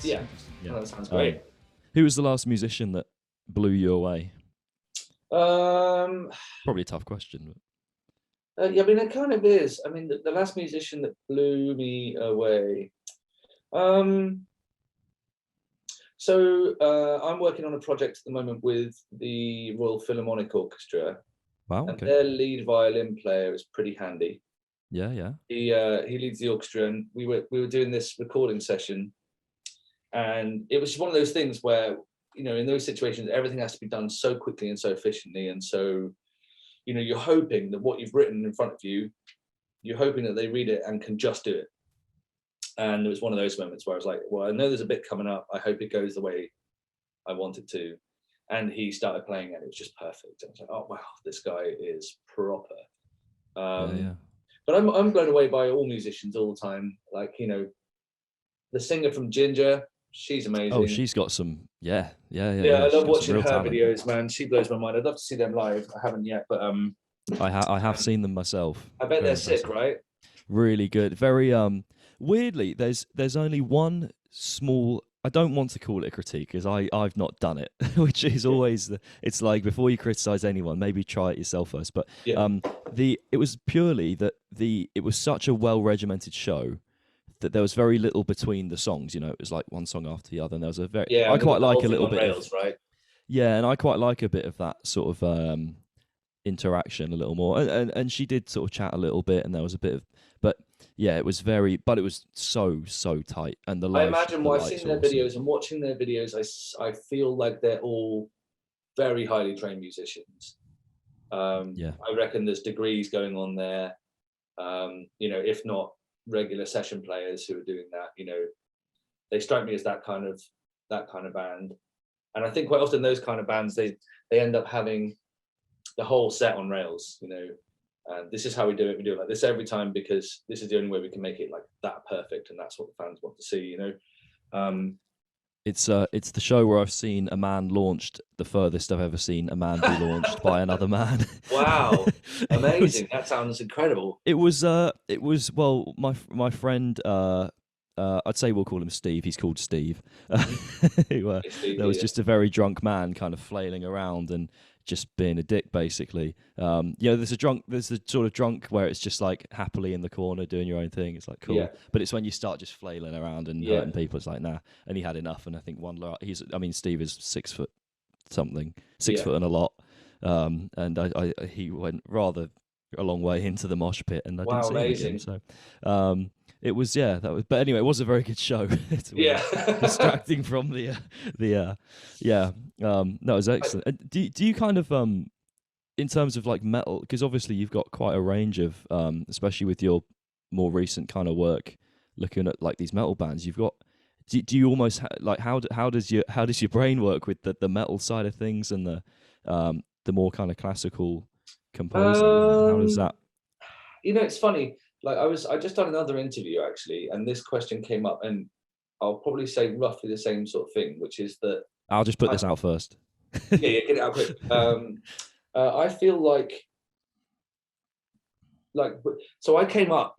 Nice. Yeah, Yeah. that sounds great. Who was the last musician that blew you away? Probably a tough question. But... yeah, I mean, it kind of is. I mean, the last musician that blew me away. So I'm working on a project at the moment with the Royal Philharmonic Orchestra. Wow. And Okay. their lead violin player is pretty handy. Yeah. He leads the orchestra, and we were doing this recording session, and it was one of those things where, you know, in those situations, everything has to be done so quickly and so efficiently, and so, you know, you're hoping that what you've written in front of you, you're hoping that they read it and can just do it. And it was one of those moments where I was like, well, I know there's a bit coming up. I hope it goes the way I want it to. And he started playing, and it was just perfect. I was like, oh wow, this guy is proper. Yeah. But I'm blown away by all musicians all the time. Like, you know, the singer from Ginger, she's amazing. Oh, she's got some. Yeah. I love watching her videos, man. She blows my mind. I'd love to see them live. I haven't yet, but I have seen them myself. I bet they're sick, right? Really good. Very weirdly, there's only one small. I don't want to call it a critique because I've not done it, which is always it's like before you criticize anyone, maybe try it yourself first. But it was purely that it was such a well regimented show that there was very little between the songs. You know, it was like one song after the other, and there was a very I quite like a little bit rails, right? Yeah, and I quite like a bit of that sort of interaction a little more, and she did sort of chat a little bit, and there was a bit of, but yeah, it was so tight, and I imagine I've seen their videos, and watching their videos, I feel like they're all very highly trained musicians. I reckon there's degrees going on there, you know, if not regular session players who are doing that. You know, they strike me as that kind of band, and I think quite often those kind of bands they end up having the whole set on rails, you know. This is how we do it. We do it like this every time because this is the only way we can make it like that perfect, and that's what the fans want to see, you know. It's the show where I've seen a man launched the furthest I've ever seen a man be launched by another man. Wow, amazing! That sounds incredible. It was well, my friend. I'd say we'll call him Steve. He's called Steve. There was just a very drunk man kind of flailing around and just being a dick, basically. There's a sort of drunk where it's just like happily in the corner doing your own thing. It's like cool, yeah. But it's when you start just flailing around and hurting people, it's like nah. And he had enough. And I think Steve is 6 foot something, 6 foot and a lot. And he went rather a long way into the mosh pit, and I didn't see him again. So it was but anyway, it was a very good show. Distracting from the no, it was excellent. Do you kind of in terms of like metal, because obviously you've got quite a range of especially with your more recent kind of work looking at like these metal bands, you've got do you almost like how does your brain work with the metal side of things and the more kind of classical composing? How does that? You know, it's funny. Like I just done another interview actually, and this question came up, and I'll probably say roughly the same sort of thing, which is that I'll just put this out first. Get it out quick. I feel like so I came up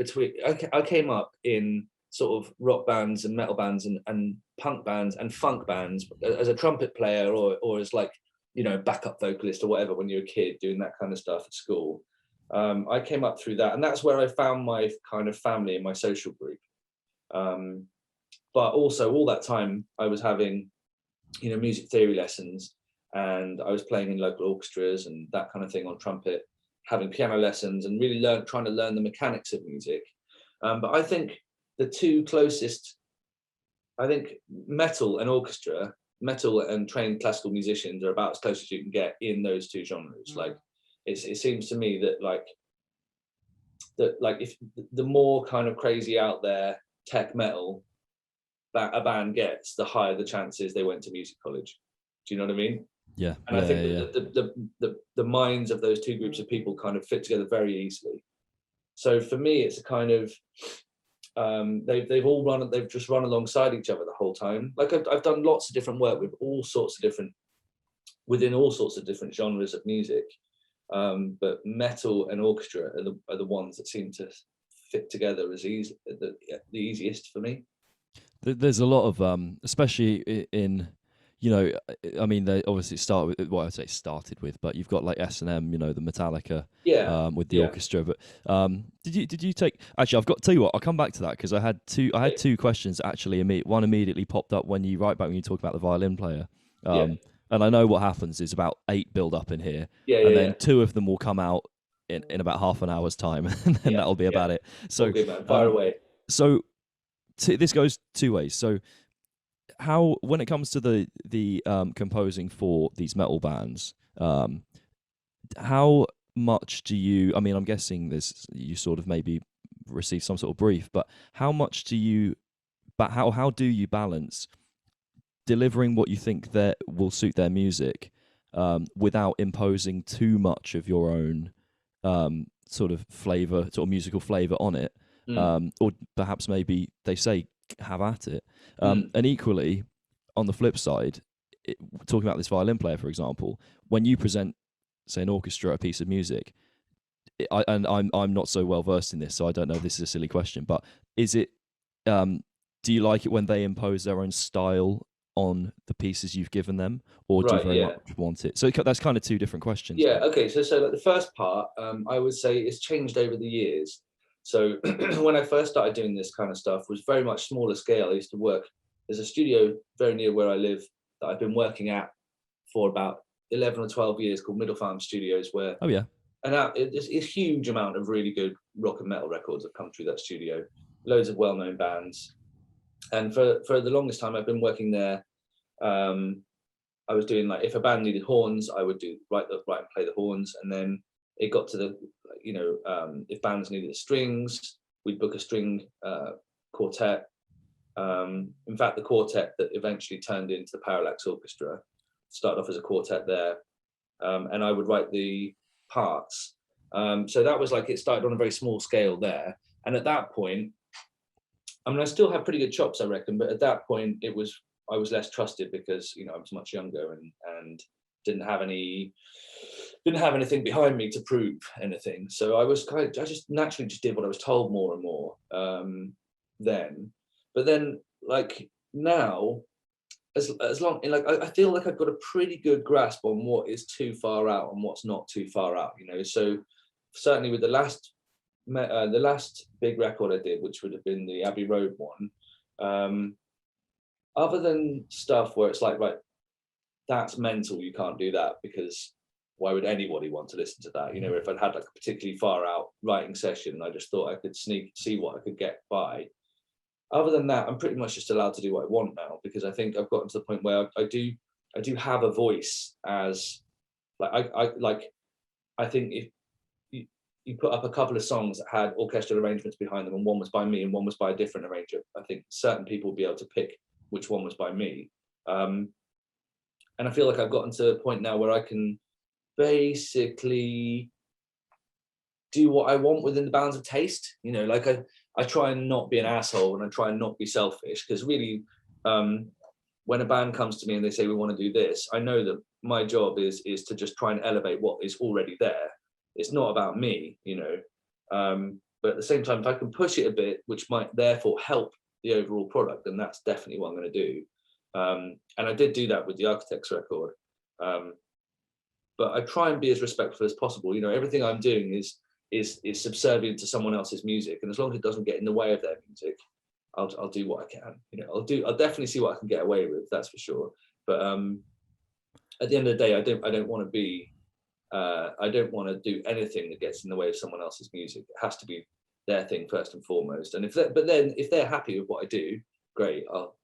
in sort of rock bands and metal bands and punk bands and funk bands as a trumpet player or as like, you know, backup vocalist or whatever when you're a kid doing that kind of stuff at school. I came up through that, and that's where I found my kind of family and my social group. But also all that time I was having, you know, music theory lessons, and I was playing in local orchestras and that kind of thing on trumpet, having piano lessons and really trying to learn the mechanics of music. But I think the two closest, I think metal and trained classical musicians are about as close as you can get in those two genres. Like it seems to me that if the more kind of crazy out there tech metal that a band gets, the higher the chances they went to music college. Do you know what I mean? Yeah. And I think the minds of those two groups of people kind of fit together very easily. So for me, it's a kind of they've just run alongside each other the whole time. Like I've done lots of different work within all sorts of different genres of music, but metal and orchestra are the ones that seem to fit together as the easiest for me. There's a lot of especially in, I mean, they obviously start with, well, I say started with, but you've got like S&M, the Metallica, with the orchestra. But did you take? Actually, I've got to tell you what. I'll come back to that because I had two questions actually. One immediately popped up when you talk about the violin player. And I know what happens is about 8 build up in here, and then 2 of them will come out in about half an hour's time, and then that'll be about it. So okay, man, fire away. So this goes 2 ways. So how, when it comes to the composing for these metal bands, how much do you? I mean, I'm guessing you sort of maybe receive some sort of brief, but how much do you? But how do you balance delivering what you think that will suit their music, without imposing too much of your own sort of flavor, sort of musical flavor on it, or perhaps maybe they say have at it, and equally on the flip side, talking about this violin player, for example, when you present, say, an orchestra a piece of music, I'm not so well versed in this, so I don't know if this is a silly question, but is it? Do you like it when they impose their own style on the pieces you've given them, or do you very much want it? So that's kind of 2 different questions. Yeah. Okay. So like the first part, I would say it's changed over the years. So when I first started doing this kind of stuff, was very much smaller scale. I used to work. There's a studio very near where I live that I've been working at for about 11 or 12 years called Middle Farm Studios, where and it's a huge amount of really good rock and metal records have come through that studio. Loads of well-known bands. And for the longest time, I've been working there. I was doing, like, if a band needed horns, I would write and play the horns. And then it got to the, if bands needed strings, we'd book a string quartet. In fact, the quartet that eventually turned into the Parallax Orchestra started off as a quartet there. And I would write the parts. So that was like, it started on a very small scale there. And at that point, I mean, I still have pretty good chops, I reckon, but at that point I was less trusted because, I was much younger and didn't have anything behind me to prove anything. So I just naturally just did what I was told more and more then. But then, like, now, as long, like, I feel like I've got a pretty good grasp on what is too far out and what's not too far out, So certainly with the last big record I did, which would have been the Abbey Road one, other than stuff where it's like, right, that's mental, you can't do that, because why would anybody want to listen to that? If I'd had like a particularly far out writing session, I just thought I could see what I could get by. Other than that, I'm pretty much just allowed to do what I want now, because I think I've gotten to the point where I do have a voice as, like, I think if you put up a couple of songs that had orchestral arrangements behind them, and one was by me and one was by a different arranger, I think certain people will be able to pick which one was by me. And I feel like I've gotten to a point now where I can basically do what I want within the bounds of taste. Like I try and not be an asshole, and I try and not be selfish, because really, when a band comes to me and they say, we want to do this, I know that my job is to just try and elevate what is already there. It's not about me, but at the same time, if I can push it a bit, which might therefore help the overall product, then that's definitely what I'm going to do. And I did do that with the Architects record. But I try and be as respectful as possible. Everything I'm doing is subservient to someone else's music, and as long as it doesn't get in the way of their music, I'll do what I can. I'll definitely see what I can get away with, that's for sure. But at the end of the day, I don't want to be. I don't want to do anything that gets in the way of someone else's music. It has to be their thing first and foremost. And if they're happy with what I do, great. I'll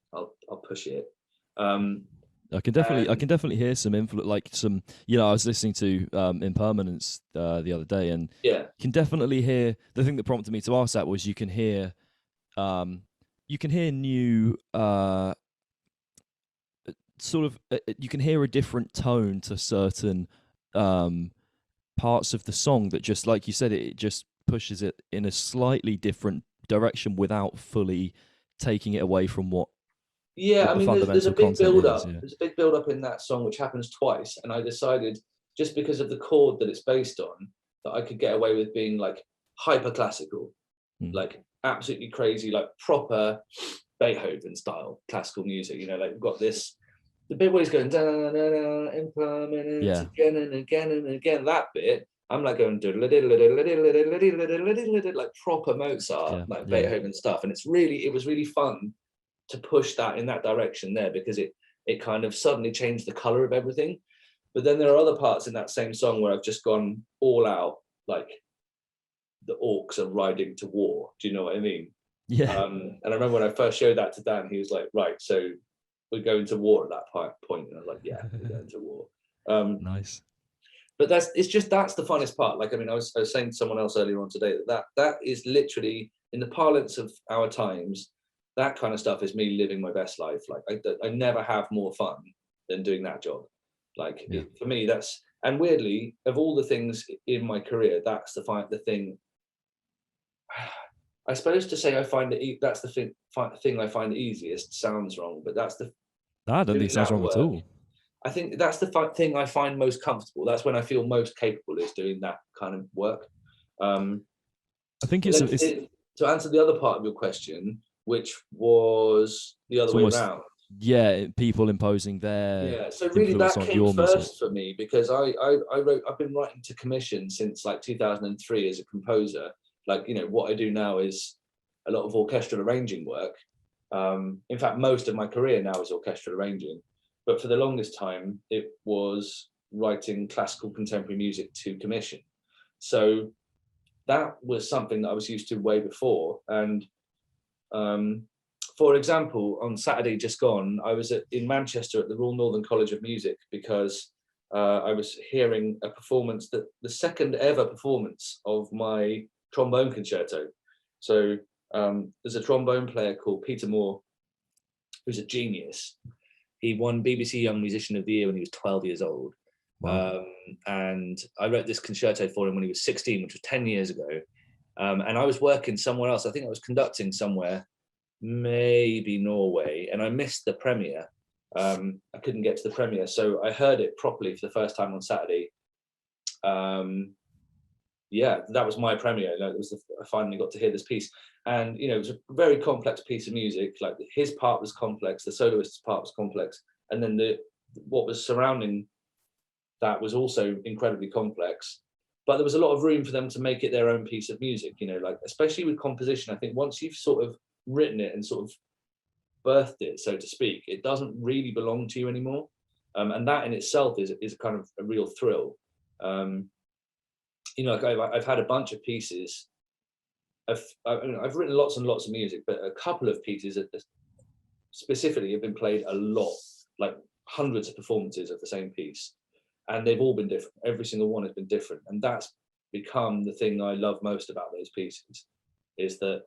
push it. I can definitely hear some influence, like some. I was listening to Impermanence the other day, and you can definitely hear. The thing that prompted me to ask that was you can hear new sort of. You can hear a different tone to certain parts of the song that, just like you said, it just pushes it in a slightly different direction without fully taking it away from what. Yeah, I mean, there's a big build-up. There's a big build-up in that song, which happens twice, and I decided, just because of the chord that it's based on, that I could get away with being like hyper classical, like absolutely crazy, like proper Beethoven style classical music. You know, like we've got this, the bit where he's going da da da impermanence again and again and again. That bit, I'm like going like proper Mozart, like Beethoven stuff, and it was really fun to push that in that direction there, because it kind of suddenly changed the color of everything. But then there are other parts in that same song where I've just gone all out, like the orcs are riding to war. Do you know what I mean? Yeah. And I remember when I first showed that to Dan, he was like, right, so we're going to war at that point. And I was like, yeah, we're going to war. Nice. But that's the funnest part. Like, I mean, I was saying to someone else earlier on today that is literally, in the parlance of our times, that kind of stuff is me living my best life. Like I never have more fun than doing that job. Like for me, that's, and weirdly, of all the things in my career, that's the thing. I suppose to say I find it, that's the thing I find easiest sounds wrong, but that's the. I don't think it sounds wrong at all. I think that's the thing I find most comfortable. That's when I feel most capable, is doing that kind of work. I think it's to answer the other part of your question, which was the other way around. Yeah, people imposing their so really that came first music for me, because I've been writing to commission since like 2003 as a composer. Like, you know, what I do now is a lot of orchestral arranging work. In fact, most of my career now is orchestral arranging, but for the longest time it was writing classical contemporary music to commission. So that was something that I was used to way before. And for example, on Saturday just gone, I was in Manchester at the Royal Northern College of Music, because I was hearing a performance, the second ever performance of my trombone concerto. So there's a trombone player called Peter Moore, who's a genius. He won BBC Young Musician of the Year when he was 12 years old. Wow. And I wrote this concerto for him when he was 16, which was 10 years ago. And I was working somewhere else. I think I was conducting somewhere, maybe Norway, and I missed the premiere. I couldn't get to the premiere, so I heard it properly for the first time on Saturday. That was my premiere. I finally got to hear this piece, and you know, it was a very complex piece of music. Like his part was complex, the soloist's part was complex, and then what was surrounding that was also incredibly complex. But there was a lot of room for them to make it their own piece of music. You know, like especially with composition, I think once you've sort of written it and sort of birthed it, so to speak, it doesn't really belong to you anymore, and that in itself is kind of a real thrill. You know, like I've had a bunch of pieces. I've written lots and lots of music, but a couple of pieces that specifically have been played a lot, like hundreds of performances of the same piece, and they've all been different. Every single one has been different, and that's become the thing I love most about those pieces, is that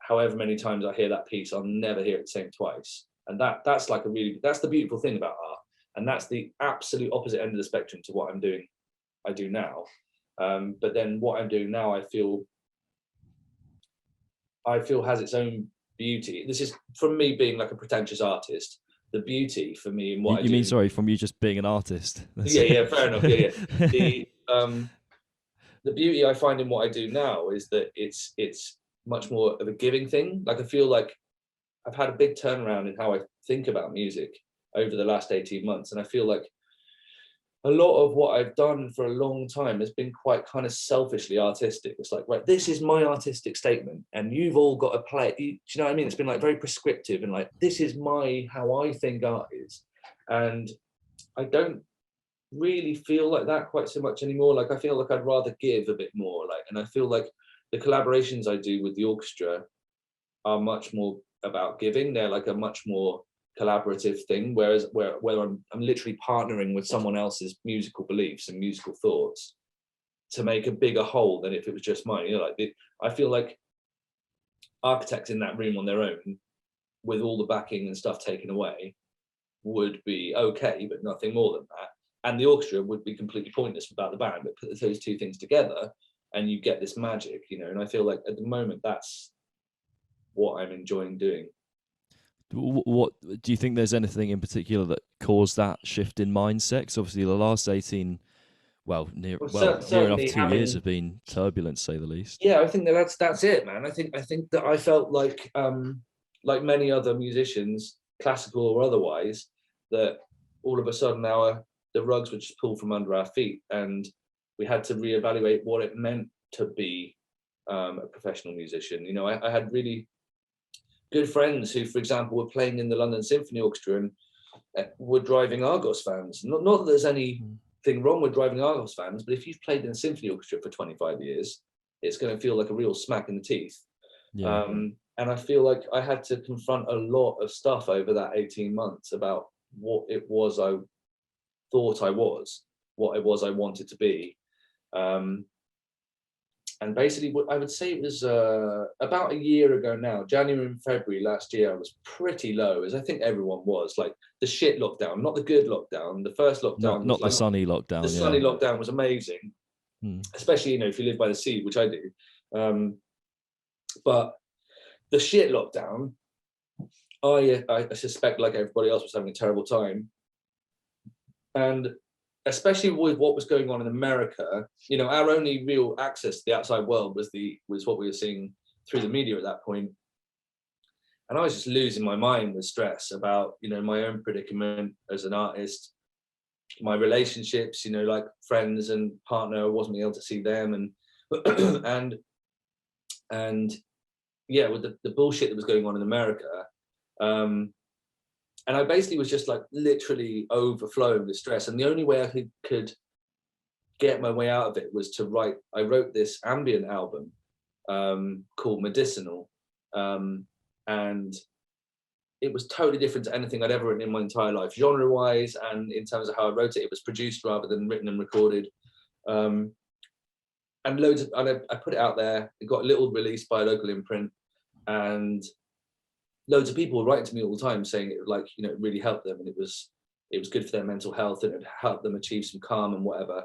however many times I hear that piece, I'll never hear it the same twice. And that's the beautiful thing about art, and that's the absolute opposite end of the spectrum to what I do now. But then what I'm doing now, I feel has its own beauty. This is from me being like a pretentious artist. The beauty for me in what I do. You mean, sorry, from you just being an artist? Yeah, fair enough. Yeah. The beauty I find in what I do now is that it's much more of a giving thing. Like I feel like I've had a big turnaround in how I think about music over the last 18 months, and I feel like a lot of what I've done for a long time has been quite kind of selfishly artistic. It's like, right, this is my artistic statement, and you've all got to play it. Do you know what I mean? It's been like very prescriptive, and like, this is how I think art is. And I don't really feel like that quite so much anymore. Like, I feel like I'd rather give a bit more. Like, and I feel like the collaborations I do with the orchestra are much more about giving. They're like a much more collaborative thing, whereas where I'm literally partnering with someone else's musical beliefs and musical thoughts to make a bigger whole than if it was just mine. You know, like I feel like architects in that room on their own, with all the backing and stuff taken away, would be okay, but nothing more than that. And the orchestra would be completely pointless without the band. But put those two things together, and you get this magic, you know. And I feel like at the moment that's what I'm enjoying doing. What do you think? There's anything in particular that caused that shift in mindset? Because obviously the last 18, near enough 2 years have been turbulent, to say the least. Yeah, I think that's it, man. I think that I felt like like many other musicians, classical or otherwise, that all of a sudden the rugs were just pulled from under our feet, and we had to reevaluate what it meant to be a professional musician. You know, I had really good friends who, for example, were playing in the London Symphony Orchestra and were driving Argos fans. Not that there's anything wrong with driving Argos fans, but if you've played in a symphony orchestra for 25 years, it's going to feel like a real smack in the teeth. Yeah. And I feel like I had to confront a lot of stuff over that 18 months about what it was I thought I was, what it was I wanted to be. And basically, I would say it was about a year ago now, January and February last year, I was pretty low, as I think everyone was. Like the shit lockdown, not the good lockdown. The first lockdown, not the sunny lockdown. The sunny lockdown was amazing, especially, you know, if you live by the sea, which I do. But the shit lockdown, I suspect, like everybody else, was having a terrible time. And especially with what was going on in America, you know, our only real access to the outside world was what we were seeing through the media at that point. And I was just losing my mind with stress about, you know, my own predicament as an artist, my relationships, you know, like friends and partner, I wasn't able to see them, and yeah, with the bullshit that was going on in America. And I basically was just like literally overflowing with stress. And the only way I could get my way out of it was to write. I wrote this ambient album called Medicinal. And it was totally different to anything I'd ever written in my entire life, genre-wise, and in terms of how I wrote it. It was produced rather than written and recorded. And I put it out there. It got a little released by a local imprint, and loads of people were writing to me all the time saying it, like, you know, it really helped them, and it was good for their mental health, and it helped them achieve some calm and whatever.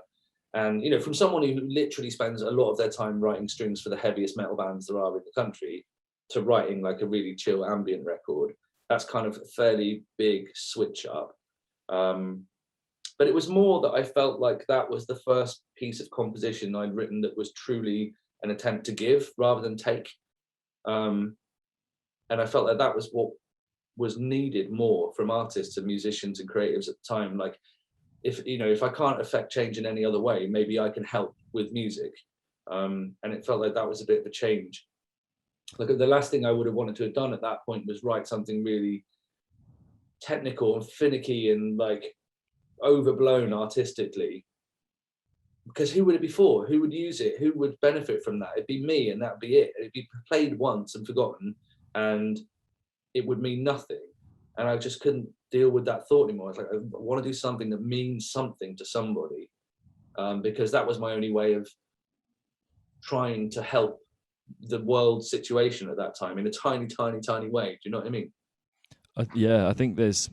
And, you know, from someone who literally spends a lot of their time writing strings for the heaviest metal bands there are in the country to writing like a really chill ambient record, that's kind of a fairly big switch up. But it was more that I felt like that was the first piece of composition I'd written that was truly an attempt to give rather than take. And I felt like that was what was needed more from artists and musicians and creatives at the time. Like, if I can't affect change in any other way, maybe I can help with music. And it felt like that was a bit of a change. Like, the last thing I would have wanted to have done at that point was write something really technical and finicky and like overblown artistically. Because who would it be for? Who would use it? Who would benefit from that? It'd be me, and that'd be it. It'd be played once and forgotten, and it would mean nothing. And I just couldn't deal with that thought anymore. It's like, I want to do something that means something to somebody, because that was my only way of trying to help the world situation at that time in a tiny, tiny, tiny way. Do you know what I mean? Yeah, I think it's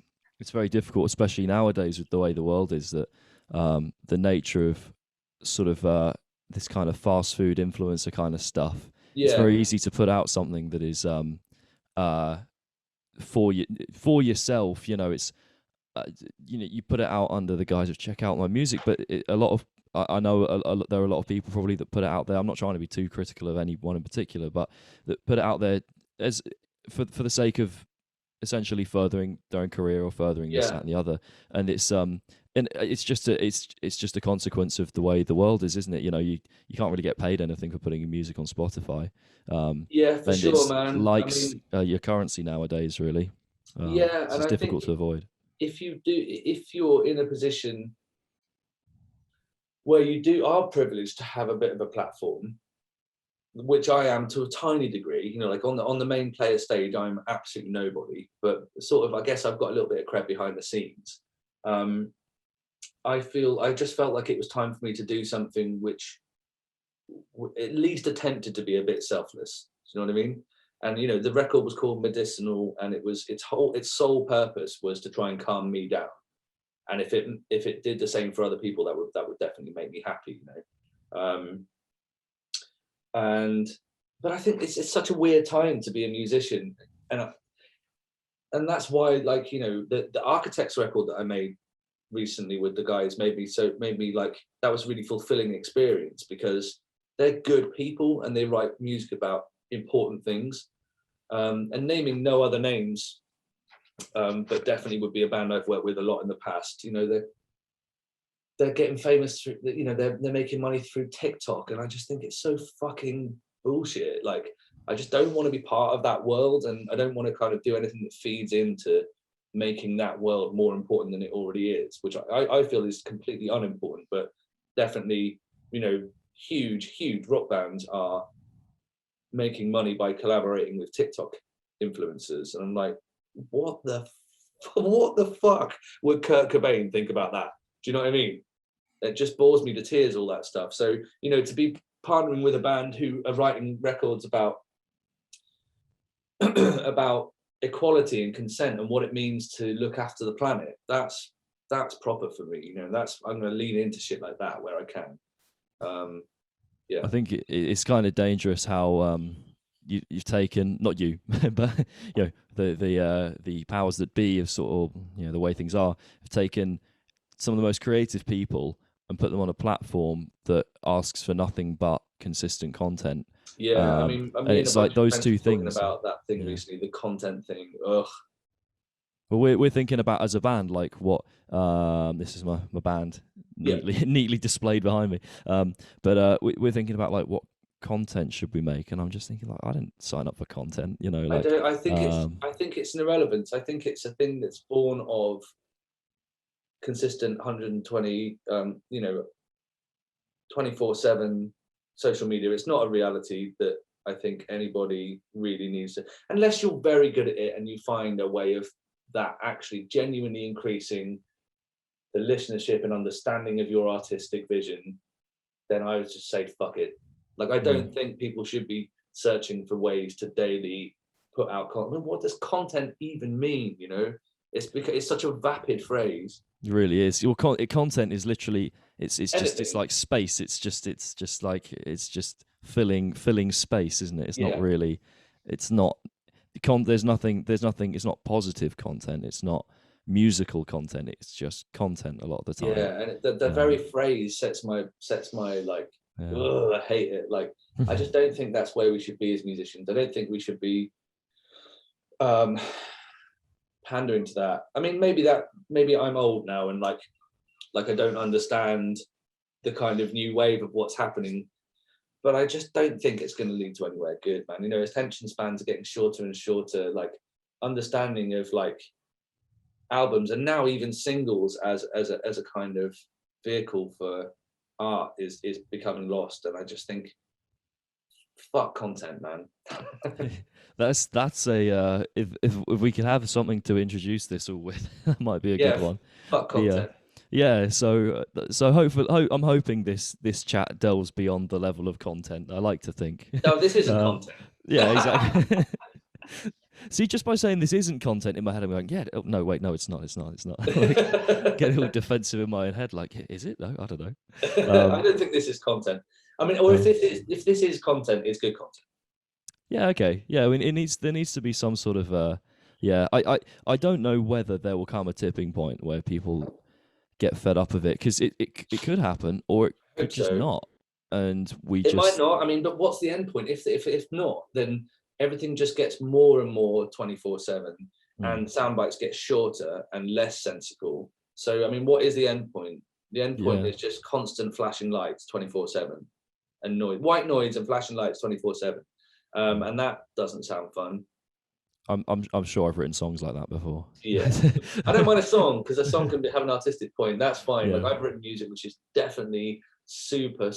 very difficult, especially nowadays with the way the world is, that the nature of sort of this kind of fast food influencer kind of stuff. Yeah. It's very easy to put out something that is for yourself. You know, it's you put it out under the guise of check out my music, but I know there are a lot of people probably that put it out there. I'm not trying to be too critical of anyone in particular, but that put it out there as for the sake of essentially furthering their own career or furthering this, that, and the other. And it's just a consequence of the way the world is, isn't it? You know, you can't really get paid anything for putting your music on Spotify. Yeah, for sure, man. Likes your currency nowadays, really. Yeah, and it's difficult to avoid. If you're in a position where you are privileged to have a bit of a platform, which I am to a tiny degree, you know, like on the main player stage, I'm absolutely nobody, but sort of, I guess I've got a little bit of cred behind the scenes. I just felt like it was time for me to do something which at least attempted to be a bit selfless. Do you know what I mean? And, you know, the record was called Medicinal, and its sole purpose was to try and calm me down. And if it did the same for other people, that would definitely make me happy, you know. But I think it's such a weird time to be a musician, and that's why, like, you know, the Architects record that I made recently with the guys made me like, that was a really fulfilling experience, because they're good people and they write music about important things. And naming no other names, but definitely would be a band I've worked with a lot in the past. You know, they're getting famous through, you know, they're making money through TikTok, and I just think it's so fucking bullshit. Like, I just don't want to be part of that world, and I don't want to kind of do anything that feeds into making that world more important than it already is, which I feel is completely unimportant. But definitely, you know, huge rock bands are making money by collaborating with TikTok influencers, and I'm like, what the fuck would Kurt Cobain think about that? Do you know what I mean? It just bores me to tears, all that stuff. So, you know, to be partnering with a band who are writing records about about equality and consent and what it means to look after the planet, that's proper for me. You know, I'm going to lean into shit like that where I can. Yeah, I think it's kind of dangerous how you've taken, not you, but you know, the powers that be of sort of, you know, the way things are, have taken some of the most creative people and put them on a platform that asks for nothing but consistent content. Yeah, I mean, and it's like those two things. About that thing recently, the content thing. Ugh. Well, we're thinking about as a band, like what this is my band neatly displayed behind me. But we're thinking about like what content should we make, and I'm just thinking like, I didn't sign up for content, you know. Like, I think it's an irrelevance. I think it's a thing that's born of consistent 120, you know, 24/7 social media. It's not a reality that I think anybody really needs to, unless you're very good at it and you find a way of that actually genuinely increasing the listenership and understanding of your artistic vision, then I would just say fuck it. Like, I don't think people should be searching for ways to daily put out content. What does content even mean? You know, it's because it's such a vapid phrase. It really is. Your content is literally it's like space. It's just filling space, isn't it? It's not really. It's not. There's nothing. It's not positive content. It's not musical content. It's just content a lot of the time. Yeah, and the very phrase sets my like. Yeah. Ugh, I hate it. Like, I just don't think that's where we should be as musicians. I don't think we should be pandering to that. I mean, maybe I'm old now and like I don't understand the kind of new wave of what's happening, but I just don't think it's going to lead to anywhere good, man. You know, attention spans are getting shorter and shorter. Like, understanding of like albums and now even singles as a kind of vehicle for art is becoming lost, and I just think fuck content, man. that's a if we could have something to introduce this all with, that might be a good one. Fuck content. Yeah, so hopefully, I'm hoping this chat delves beyond the level of content. I like to think. No, this isn't content. Yeah, exactly. See, just by saying this isn't content in my head, I'm going, yeah, no, wait, no, it's not. Like, get all defensive in my own head, like, is it? No, I don't know. I don't think this is content. I mean, or if this is content, it's good content. Yeah, okay. Yeah, I mean, there needs to be some sort of, I don't know whether there will come a tipping point where people get fed up of it, because it could happen, or it could just not. And it might not. I mean, but what's the end point? If not, then everything just gets more and more 24/7, and sound bites get shorter and less sensical. So, I mean, what is the end point? The end point is just constant flashing lights 24/7 and noise, white noise and flashing lights 24/7, and that doesn't sound fun. I'm sure I've written songs like that before. Yeah, I don't mind a song, because a song can have an artistic point. That's fine. Yeah. Like, I've written music which is definitely super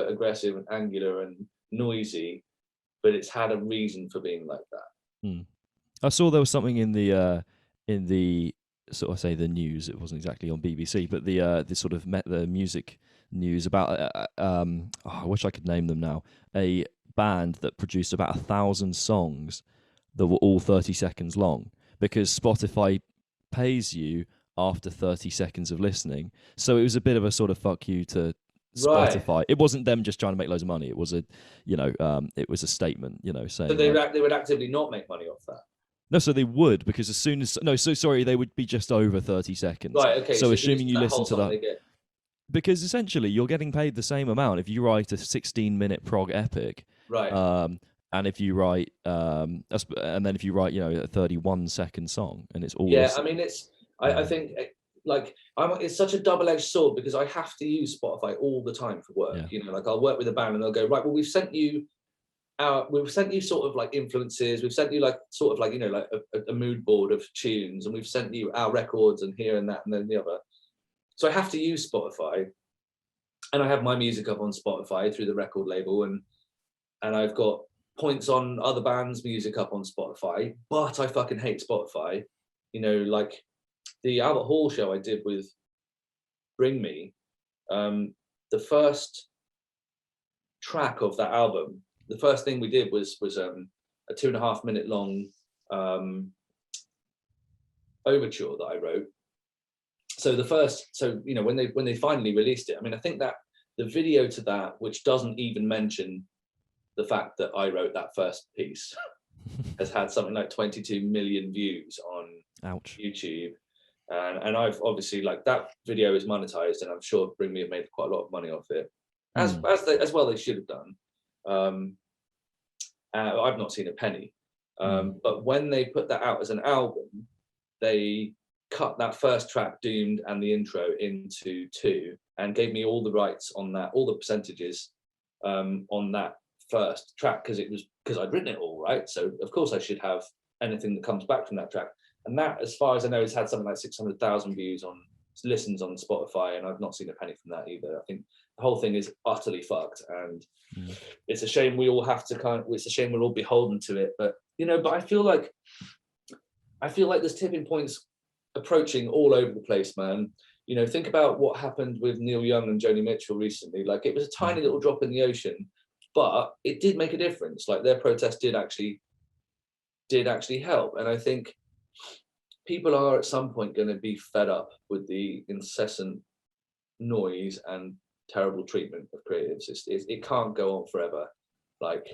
aggressive and angular and noisy, but it's had a reason for being like that. I saw there was something in the sort of, say, the news. It wasn't exactly on BBC, but the sort of the music news about I wish I could name them now. A band that produced about 1,000 songs that were all 30 seconds long, because Spotify pays you after 30 seconds of listening. So it was a bit of a sort of fuck you to Spotify. Right. It wasn't them just trying to make loads of money. It was it was a statement, saying. So they would actively not make money off that. No, so they would, because as soon as they would be just over 30 seconds. Right. Okay. So assuming you listen to that, because essentially you're getting paid the same amount if you write a 16-minute prog epic. Right. And if you write, and then if you write, you know, a 31-second song, and it's all. Yeah, I mean, I think like it's such a double-edged sword, because I have to use Spotify all the time for work. You know, like I'll work with a band and they'll go, right, well, we've sent you sort of like influences, we've sent you like sort of like, you know, like a mood board of tunes, and we've sent you our records and here and that and then the other. So I have to use Spotify, and I have my music up on Spotify through the record label, and I've got points on other bands' music up on Spotify, but I fucking hate Spotify. You know, like the Albert Hall show I did with Bring Me, the first track of that album, the first thing we did was a 2.5 minute long overture that I wrote. So you know, when they finally released it, I mean, I think that the video to that, which doesn't even mention the fact that I wrote that first piece, has had something like 22 million views on YouTube. And I've obviously, like, that video is monetized, and I'm sure Bring Me have made quite a lot of money off it, as well they should have done. I've not seen a penny. But when they put that out as an album, they cut that first track, Doomed, and the intro into two, and gave me all the rights on that, all the percentages on that first track, because I'd written it all, right? So of course I should have anything that comes back from that track. And that, as far as I know, has had something like 600,000 listens on Spotify, and I've not seen a penny from that either. I think the whole thing is utterly fucked, and it's a shame we all have to it's a shame we're all beholden to it. But you know, but I feel like there's tipping points approaching all over the place, man. You know, think about what happened with Neil Young and Joni Mitchell recently. Like, it was a tiny little drop in the ocean, but it did make a difference. Like, their protest did actually help. And I think people are at some point going to be fed up with the incessant noise and terrible treatment of creatives. It can't go on forever. Like,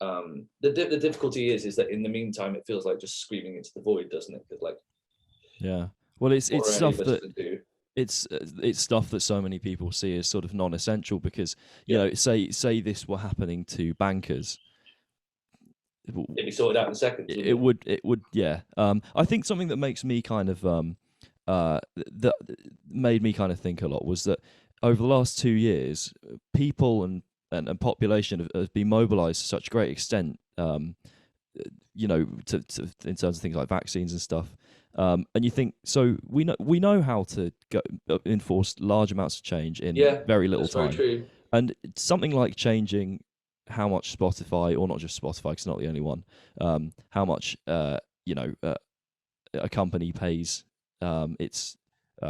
the difficulty is that in the meantime, it feels like just screaming into the void, doesn't it? Because, like, yeah, well, it's stuff that it's stuff that so many people see as sort of non-essential, because you know, say this were happening to bankers, it'd be sorted out in seconds. It would, yeah. I think something that makes me kind of that made me kind of think a lot was that over the last 2 years, people and population have been mobilised to such great extent, you know, to in terms of things like vaccines and stuff. And you think, so we know how to enforce large amounts of change in very little time. Very true. And something like changing how much Spotify, or not just Spotify, because it's not the only one, how much you know, a company pays its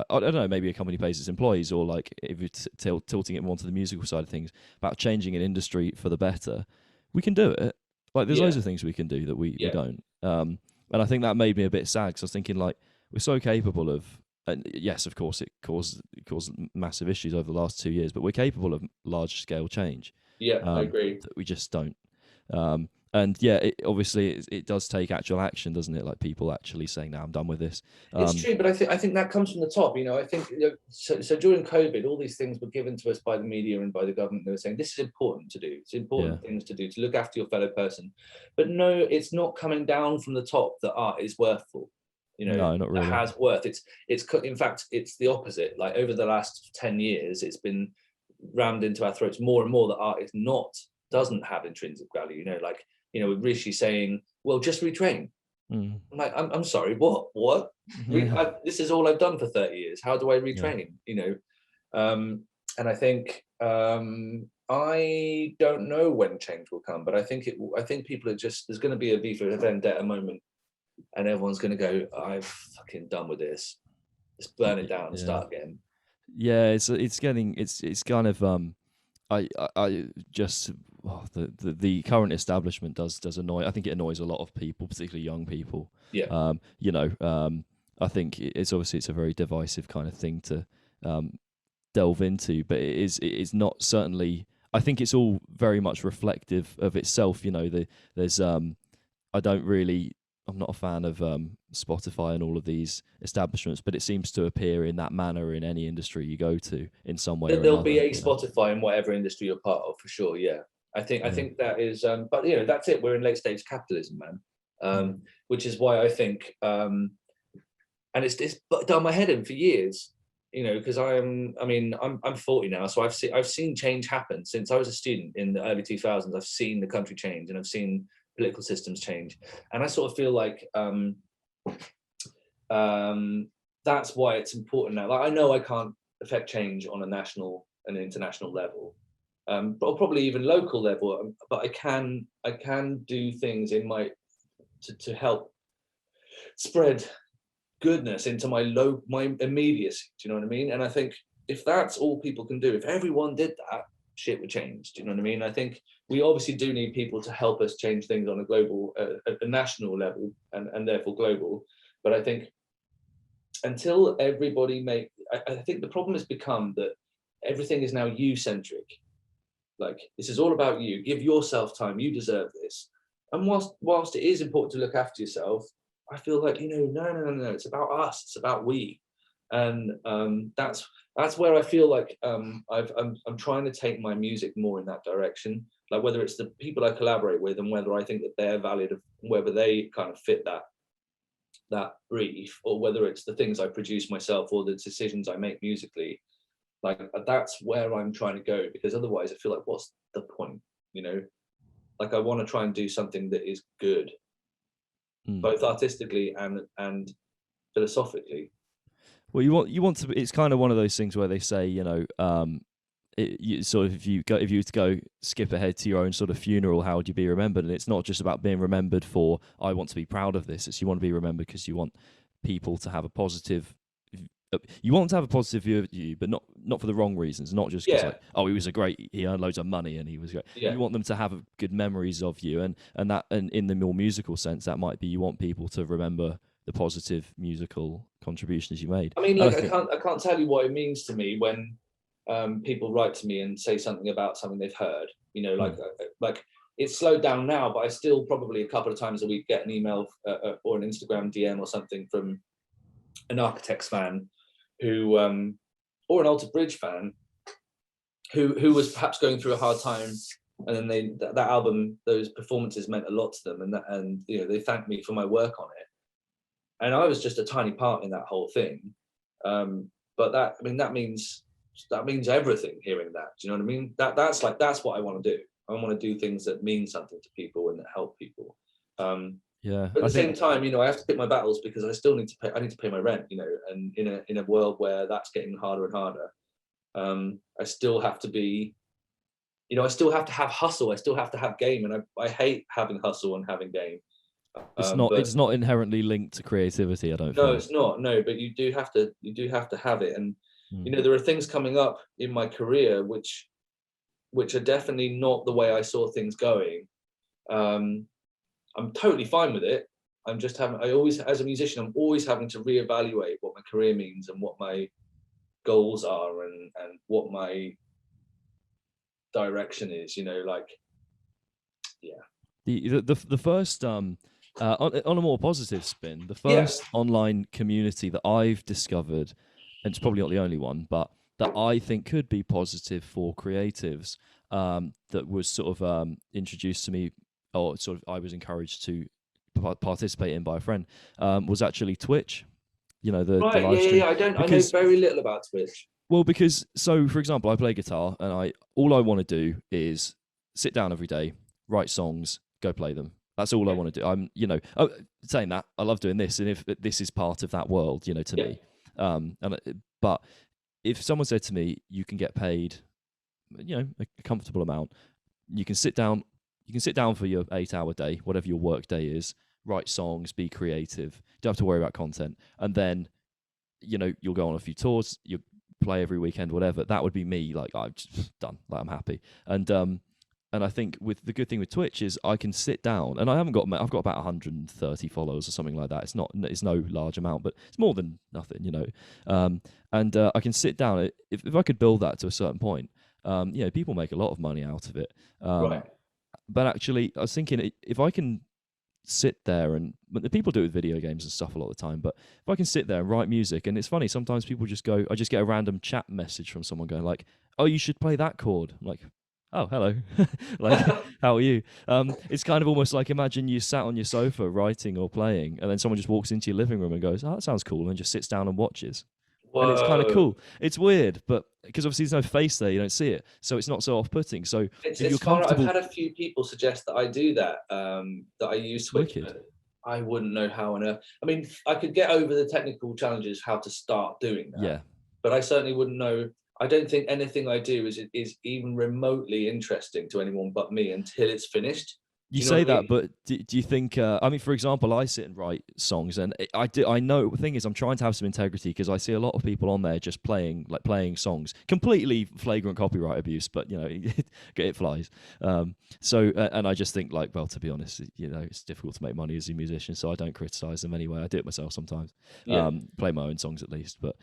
I don't know, maybe a company pays its employees, or like if you're tilting it more to the musical side of things, about changing an industry for the better, we can do it. Like, there's loads of things we can do that we don't. And I think that made me a bit sad, because I was thinking, like, we're so capable of, and yes, of course, it caused massive issues over the last 2 years, but we're capable of large scale change. Yeah, I agree. That we just don't. And yeah, obviously it does take actual action, doesn't it? Like, people actually saying, "No, I'm done with this." It's true, but I think that comes from the top. You know, I think, you know, so during COVID, all these things were given to us by the media and by the government. They were saying, this is important to do. It's important things to do, to look after your fellow person. But no, it's not coming down from the top that art is worthful. You know, no, not really. It has worth. It's in fact, it's the opposite. Like, over the last 10 years, it's been rammed into our throats more and more that art doesn't have intrinsic value. You know, like, you know, with Rishi saying, well, just retrain. I'm like, I'm sorry, what? This is all I've done for 30 years. How do I retrain? You know, and I think I don't know when change will come, but I think people are just, there's going to be a V for Vendetta moment, and everyone's going to go, I'm fucking done with this. Just burn it down and start again. Yeah, it's kind of I just the current establishment does annoy. I think it annoys a lot of people, particularly young people. Yeah. You know, I think it's a very divisive kind of thing to delve into, but it is not certainly. I think it's all very much reflective of itself. You know, there's I'm not a fan of Spotify and all of these establishments, but it seems to appear in that manner in any industry you go to in some way. There'll be a Spotify in whatever industry you're part of, for sure. Yeah. I think that is, but you know, that's it. We're in late stage capitalism, man. Which is why I think, and it's done my head in for years, you know, because I'm 40 now, so I've seen change happen since I was a student in the early 2000s. I've seen the country change, and I've seen political systems change, and I sort of feel like that's why it's important now. Like, I know I can't affect change on a national and international level, but probably even local level. But I can do things in my to help spread goodness into my immediacy. Do you know what I mean? And I think if that's all people can do, if everyone did that, shit would change. Do you know what I mean? I think we obviously do need people to help us change things on a global, a national level, and therefore global. But I think until everybody I think the problem has become that everything is now you-centric. Like, this is all about you. Give yourself time. You deserve this. And whilst it is important to look after yourself, I feel like, you know, no. It's about us. It's about we. And that's where I feel like I'm trying to take my music more in that direction. Like, whether it's the people I collaborate with and whether I think that they're valid, whether they kind of fit that brief, or whether it's the things I produce myself or the decisions I make musically. Like, that's where I'm trying to go, because otherwise I feel like, what's the point, you know? Like, I want to try and do something that is good, both artistically and philosophically. Well, you want to. It's kind of one of those things where they say, you know, sort of if you were to go skip ahead to your own sort of funeral, how would you be remembered? And it's not just about being remembered for, I want to be proud of this. It's you want to be remembered because you want people to have a positive. You want to have a positive view of you, but not for the wrong reasons. Not just because, like, oh, he earned loads of money and he was great. Yeah. You want them to have good memories of you, and in the more musical sense, that might be you want people to remember the positive musical contributions you made. I mean, like, I can't tell you what it means to me when people write to me and say something about something they've heard. You know, like it's slowed down now, but I still probably a couple of times a week get an email or an Instagram DM or something from an Architects fan who, or an Alter Bridge fan who was perhaps going through a hard time, and then that album, those performances meant a lot to them, and you know, they thanked me for my work on it. And I was just a tiny part in that whole thing. But that means everything, hearing that. Do you know what I mean? That's what I want to do. I want to do things that mean something to people and that help people. But at the same time, you know, I have to pick my battles, because I still need to pay. I need to pay my rent, you know, and in a world where that's getting harder and harder, I still have to be, you know, I still have to have hustle. I still have to have game, and I hate having hustle and having game. It's not inherently linked to creativity, I don't think. No, it's not. No, but you do have to have it. And you know, there are things coming up in my career which are definitely not the way I saw things going. I'm totally fine with it. As a musician, I'm always having to reevaluate what my career means and what my goals are and what my direction is, you know, like, yeah. The first on a more positive spin, the first online community that I've discovered, and it's probably not the only one, but that I think could be positive for creatives, that was sort of introduced to me, or sort of I was encouraged to participate in by a friend, was actually Twitch. You know, the live stream. I know very little about Twitch. Well, because, so for example, I play guitar, and all I want to do is sit down every day, write songs, go play them. That's all I want to do. I'm, you know, saying that, I love doing this, and if this is part of that world, you know, to me. But if someone said to me, you can get paid, you know, a comfortable amount, you can sit down for your 8-hour day, whatever your work day is, write songs, be creative, don't have to worry about content, and then, you know, you'll go on a few tours, you play every weekend, whatever. That would be me. Like, I've just done. Like, I'm happy. And I think with the good thing with Twitch is I can sit down, and I've got about 130 followers or something like that. It's no large amount, but it's more than nothing, you know. I can sit down. If I could build that to a certain point, you know, people make a lot of money out of it. Right. But actually, I was thinking, if I can sit there, and the people do it with video games and stuff a lot of the time, but if I can sit there and write music, and it's funny, sometimes people just go, I just get a random chat message from someone going like, oh, you should play that chord. I'm like, oh, hello. Like, how are you? It's kind of almost like, imagine you sat on your sofa writing or playing, and then someone just walks into your living room and goes, oh, that sounds cool, and just sits down and watches. Whoa. And it's kind of cool. It's weird, but because obviously there's no face there, you don't see it, so it's not so off-putting. So if you're comfortable, I've had a few people suggest that I do that, that I use Twitch. I wouldn't know how on earth. I mean, I could get over the technical challenges, how to start doing that. Yeah. But I certainly wouldn't know. I don't think anything I do is even remotely interesting to anyone but me until it's finished. You say that, but do you think? I mean, for example, I sit and write songs, and I know the thing is, I'm trying to have some integrity because I see a lot of people on there just playing songs, completely flagrant copyright abuse, but you know, it flies. And I just think, like, well, to be honest, you know, it's difficult to make money as a musician, so I don't criticize them anyway. I do it myself sometimes, play my own songs at least, but.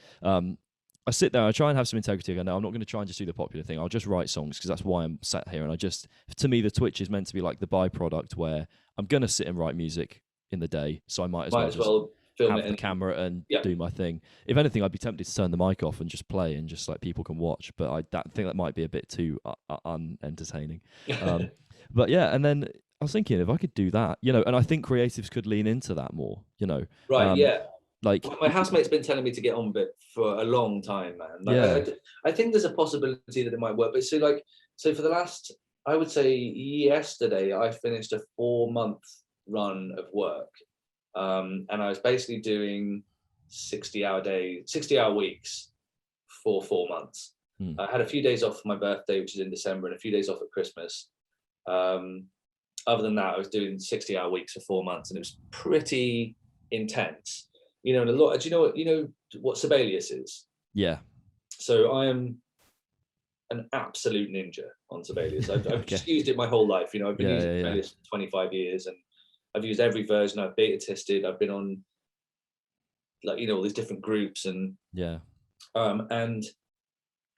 I sit there, I try and have some integrity. I go, no, I'm not going to try and just do the popular thing. I'll just write songs because that's why I'm sat here. And to me, the Twitch is meant to be like the byproduct where I'm going to sit and write music in the day. So I might as well film have the camera and do my thing. If anything, I'd be tempted to turn the mic off and just play and just like people can watch. But I think that might be a bit too unentertaining. But yeah, and then I was thinking if I could do that, you know, and I think creatives could lean into that more, you know. Right, yeah. Like my housemate's been telling me to get on with it for a long time, man. Like, I think there's a possibility that it might work. But so for the last, I would say yesterday, I finished a 4-month run of work, and I was basically doing 60-hour weeks for 4 months. I had a few days off for my birthday, which is in December, and a few days off at Christmas. Other than that, I was doing 60-hour weeks for 4 months, and it was pretty intense. You know, and a lot. Do you know what Sibelius is? Yeah. So I am an absolute ninja on Sibelius. I've just used it my whole life. You know, I've been using Sibelius for 25 years, and I've used every version. I've beta tested. I've been on, like, you know, all these different groups, and and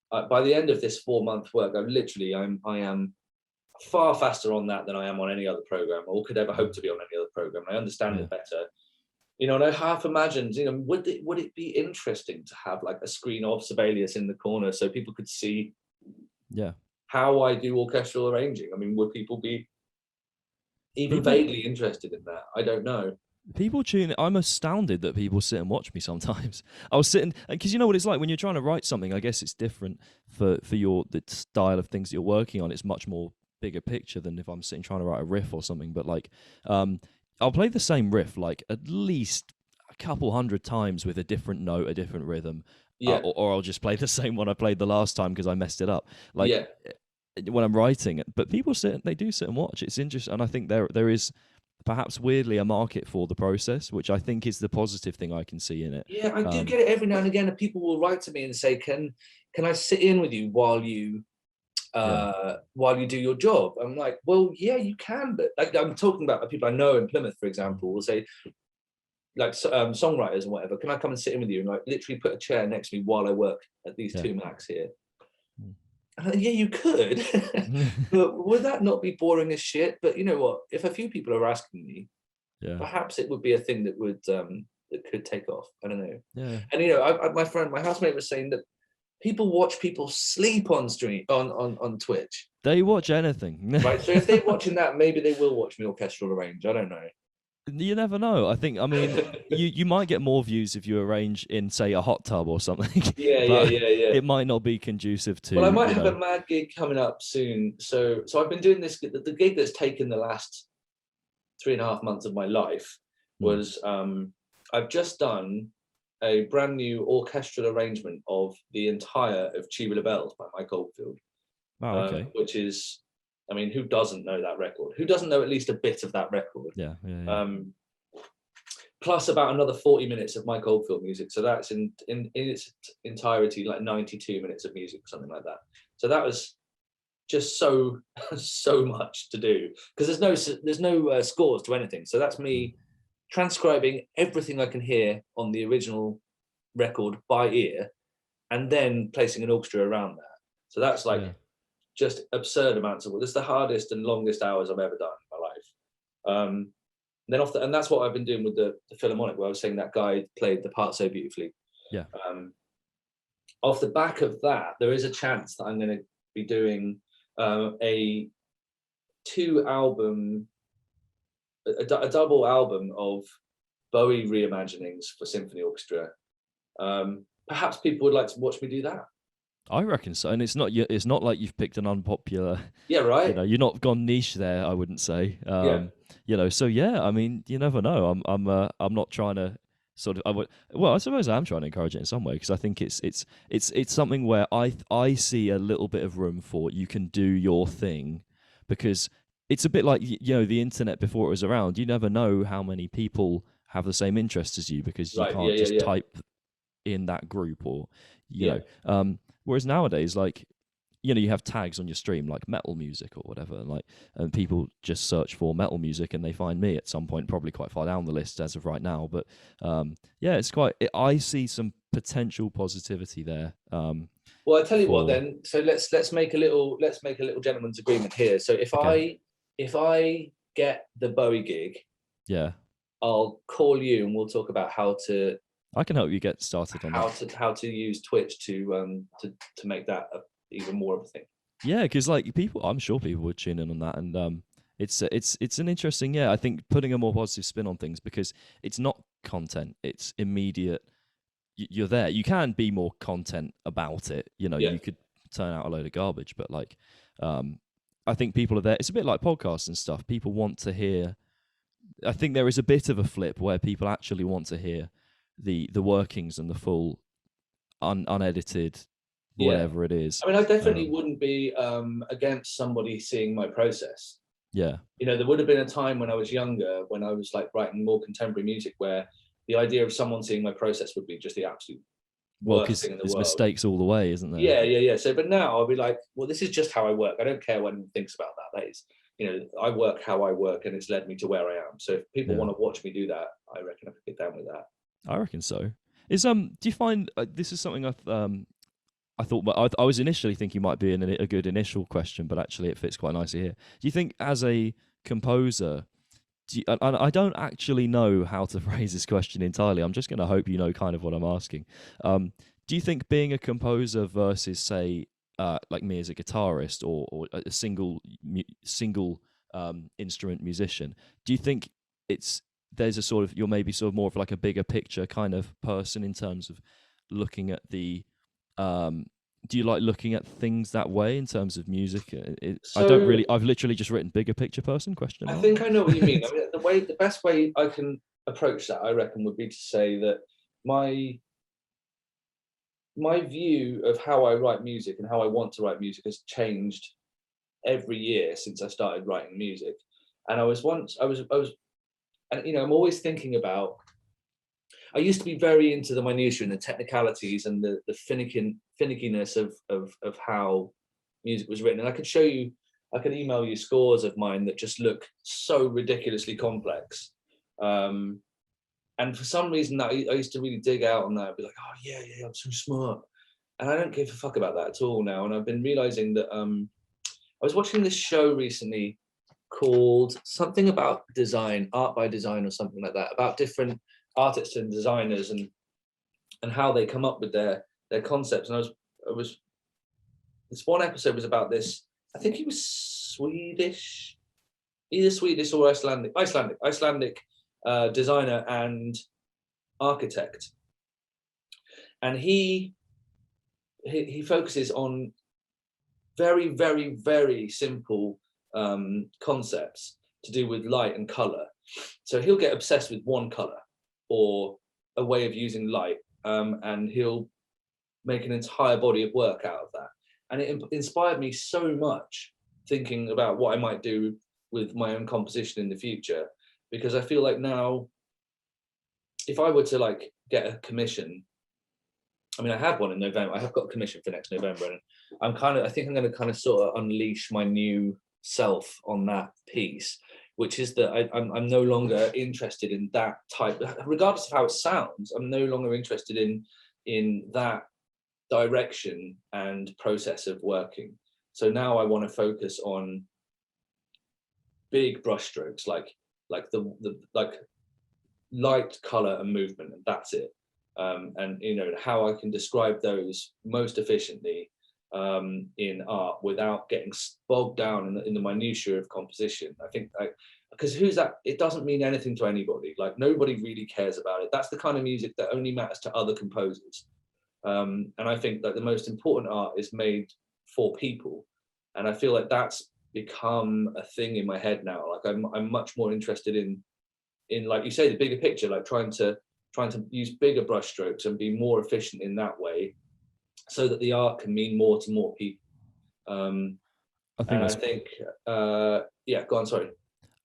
by the end of this 4-month work, I am far faster on that than I am on any other program, or could ever hope to be on any other program. I understand it better. You know, and I half imagined, you know, would it be interesting to have like a screen of Sibelius in the corner so people could see how I do orchestral arranging? I mean, would people be even vaguely interested in that? I don't know. People tune. I'm astounded that people sit and watch me sometimes. I was sitting, because you know what it's like when you're trying to write something. I guess it's different for the style of things that you're working on. It's much more bigger picture than if I'm sitting trying to write a riff or something. But like, I'll play the same riff like at least a couple hundred times with a different note, a different rhythm, or I'll just play the same one I played the last time because I messed it up. Like when I'm writing it, but people they do sit and watch. It's interesting, and I think there is perhaps weirdly a market for the process, which I think is the positive thing I can see in it. Yeah, I do get it every now and again, and people will write to me and say, "Can I sit in with you while you do your job?" I'm like, well, yeah, you can, but like, I'm talking about people I know in Plymouth, for example, will say, like, songwriters and whatever, can I come and sit in with you and like literally put a chair next to me while I work at these 2 Macs here? Yeah, you could. But would that not be boring as shit? But you know what, if a few people are asking me, perhaps it would be a thing that would that could take off. I don't know. And you know, my housemate was saying that people watch people sleep on stream on Twitch. They watch anything. Right. So if they're watching that, maybe they will watch me orchestral arrange. I don't know. You never know. I mean, you might get more views if you arrange in, say, a hot tub or something. Yeah. It might not be conducive to. Well, I might have a mad gig coming up soon. So I've been doing this. The gig that's taken the last 3.5 months of my life was I've just done a brand new orchestral arrangement of the entire of Tubular Bells by Mike Oldfield. Oh, okay. Which is, I mean, who doesn't know that record? Who doesn't know at least a bit of that record? Yeah. Plus about another 40 minutes of Mike Oldfield music. So that's in its entirety like 92 minutes of music, something like that. So that was just so much to do because there's no scores to anything. So that's me transcribing everything I can hear on the original record by ear, and then placing an orchestra around that. So that's like just absurd amounts of work. It's the hardest and longest hours I've ever done in my life. And that's what I've been doing with the Philharmonic, where I was saying that guy played the part so beautifully. Yeah. Off the back of that, there is a chance that I'm going to be doing a double album of Bowie reimaginings for symphony orchestra. Perhaps people would like to watch me do that. I reckon so, and it's not like you've picked an unpopular. Yeah, right. You know, you're not gone niche there. I wouldn't say. You know, so yeah. I mean, you never know. I'm not trying to sort of. I suppose I am trying to encourage it in some way, because I think it's something where I see a little bit of room for you can do your thing, because it's a bit like, you know, the internet before it was around. You never know how many people have the same interests as you, because you can't just type in that group, or you know. Whereas nowadays, like, you know, you have tags on your stream like metal music or whatever, and people just search for metal music and they find me at some point, probably quite far down the list as of right now. But it's I see some potential positivity there. Well, I tell you what, then. So let's make a little gentleman's agreement here. So if I get the Bowie gig, I'll call you and we'll talk about how to. I can help you get started on how to use Twitch to make that even more of a thing. Yeah, because like I'm sure people would tune in on that, and it's an interesting. I think putting a more positive spin on things, because it's not content; it's immediate. You're there. You can be more content about it. You know, you could turn out a load of garbage, but like, I think people are there. It's a bit like podcasts and stuff. People want to hear. I think there is a bit of a flip where people actually want to hear the workings and the full unedited whatever it is. I mean, I definitely wouldn't be against somebody seeing my process. Yeah. You know, there would have been a time when I was younger, when I was like writing more contemporary music, where the idea of someone seeing my process would be just the absolute worst thing in the world. There's mistakes all the way, isn't there? Yeah. So, but now I'll be like, well, this is just how I work. I don't care what anyone thinks about that. That is, you know, I work how I work, and it's led me to where I am. So if people want to watch me do that, I reckon I could get down with that. I reckon so. Do you find this is something I thought, but I was initially thinking might be a good initial question, but actually it fits quite nicely here. Do you think, as a composer, I don't actually know how to phrase this question entirely. I'm just going to hope you know kind of what I'm asking. Do you think being a composer versus, say, like me as a guitarist or a single instrument musician, do you think there's a sort of, you're maybe sort of more of like a bigger picture kind of person in terms of looking at the do you like looking at things that way in terms of music? I've literally just written bigger picture person question. I think I know what you mean. I mean, the best way I can approach that, I reckon, would be to say that my view of how I write music and how I want to write music has changed every year since I started writing music. And and you know, I'm always thinking about. I used to be very into the minutiae and the technicalities and the finickiness of how music was written. And I could email you scores of mine that just look so ridiculously complex. And for some reason, I used to really dig out on that. I'd be like, oh yeah, I'm so smart. And I don't give a fuck about that at all now. And I've been realizing that I was watching this show recently called something about design, art by design or something like that, about different artists and designers and how they come up with their concepts. And I was this one episode was about this, I think he was Swedish, either Swedish or Icelandic designer and architect. And he focuses on very, very, very simple concepts to do with light and color. So he'll get obsessed with one color or a way of using light, and he'll make an entire body of work out of that. And it inspired me so much thinking about what I might do with my own composition in the future, because I feel like now, if I were to like get a commission, I mean, I have one in November. I have got a commission for next November, and I think I'm going to kind of sort of unleash my new self on that piece, which is that I'm no longer interested in that type, regardless of how it sounds. I'm no longer interested in that direction and process of working. So now I want to focus on big brushstrokes, like the light, color, and movement, and that's it. And you know, how I can describe those most efficiently in art without getting bogged down in the minutiae of composition. I think, because who's that? It doesn't mean anything to anybody. Like, nobody really cares about it. That's the kind of music that only matters to other composers. And I think that the most important art is made for people. And I feel like that's become a thing in my head now. Like, I'm much more interested in, like you say, the bigger picture, like trying to use bigger brushstrokes and be more efficient in that way, so that the art can mean more to more people. I think, yeah, go on, sorry.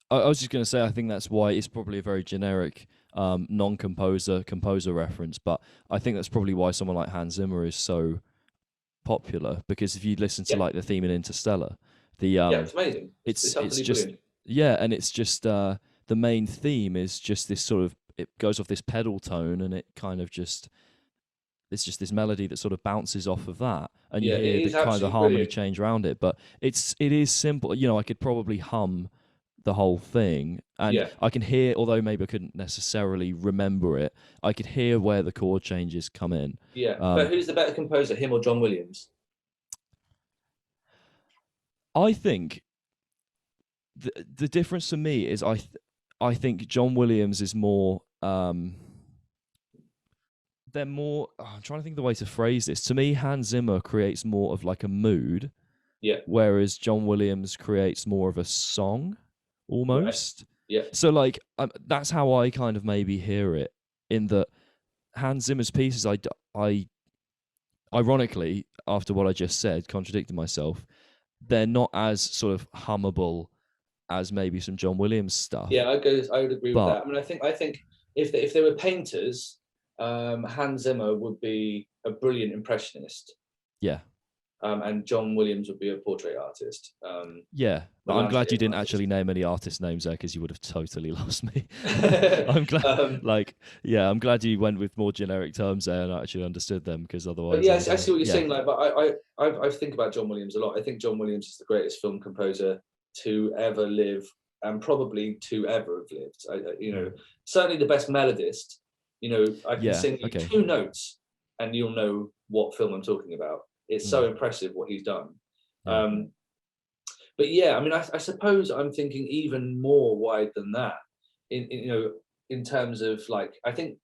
I was just going to say, I think that's why it's probably a very generic composer reference, but I think that's probably why someone like Hans Zimmer is so popular, because if you listen to like the theme in Interstellar, it's amazing. It's just brilliant. Yeah, and it's just the main theme is just this sort of, it goes off this pedal tone, and it kind of just, it's just this melody that sort of bounces off of that, and you hear the kind of the harmony change around it. But it is simple. You know, I could probably hum the whole thing, and I can hear, although maybe I couldn't necessarily remember it, I could hear where the chord changes come in. But who's the better composer, him or John Williams? I think the difference to me is I think John Williams is more they're more, I'm trying to think of the way to phrase this. To me, Hans Zimmer creates more of like a mood, whereas John Williams creates more of a song almost. So like that's how I kind of maybe hear it, in that Hans Zimmer's pieces, I ironically, after what I just said, contradicting myself, they're not as sort of hummable as maybe some John Williams stuff. I would agree with that. I mean, I think if they were painters, Hans Zimmer would be a brilliant impressionist. And John Williams would be a portrait artist. But I'm glad you didn't actually name any artist names there, because you would have totally lost me. I'm glad, I'm glad you went with more generic terms there and I actually understood them, because otherwise. I see what you're saying. Like, but I think about John Williams a lot. I think John Williams is the greatest film composer to ever live, and probably to ever have lived. You know, certainly the best melodist. You know, I can sing you 2 notes and you'll know what film I'm talking about. It's so impressive what he's done. But I mean, I suppose I'm thinking even more wide than that. In terms of, like, I think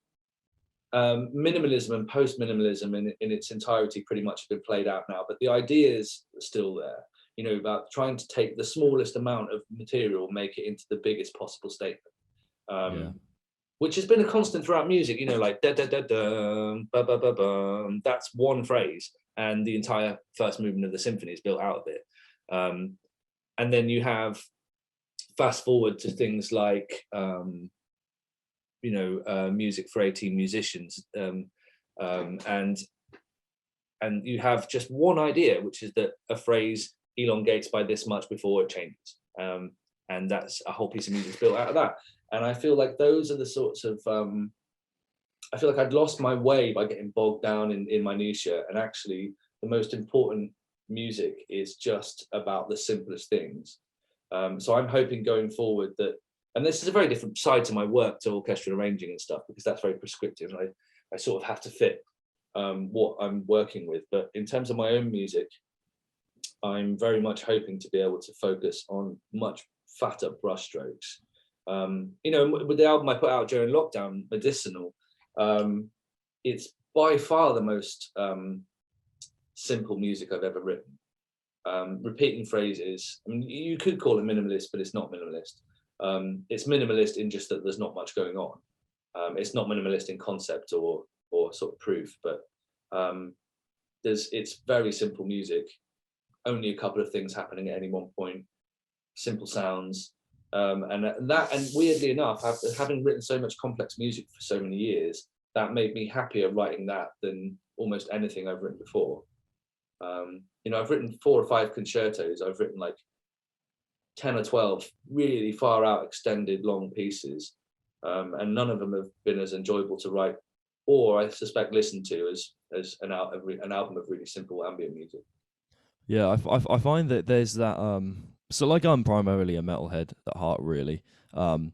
minimalism and post-minimalism in its entirety pretty much have been played out now. But the ideas are still there. You know, about trying to take the smallest amount of material, make it into the biggest possible statement. Which has been a constant throughout music. You know, like da da da da, ba ba ba ba. That's one phrase, and the entire first movement of the symphony is built out of it. And then you have fast forward to things like music for 18 musicians, and you have just one idea, which is that a phrase elongates by this much before it changes, and that's a whole piece of music built out of that. And I feel like those are the sorts of I feel like I'd lost my way by getting bogged down in minutiae, and actually the most important music is just about the simplest things. So I'm hoping going forward that, and this is a very different side to my work, to orchestral arranging and stuff, because that's very prescriptive, and I sort of have to fit what I'm working with. But in terms of my own music, I'm very much hoping to be able to focus on much fatter brushstrokes. With the album I put out during lockdown, Medicinal, it's by far the most simple music I've ever written. Repeating phrases. I mean, you could call it minimalist, but it's not minimalist. It's minimalist in just that there's not much going on. It's not minimalist in concept or sort of proof, but it's very simple music. Only a couple of things happening at any one point. Simple sounds, and weirdly enough, having written so much complex music for so many years, that made me happier writing that than almost anything I've written before. I've written 4 or 5 concertos. I've written like 10 or 12 really far out, extended, long pieces, and none of them have been as enjoyable to write, or I suspect listen to, as an album of really simple ambient music. Yeah, I find that there's that. So like, I'm primarily a metalhead at heart, really, and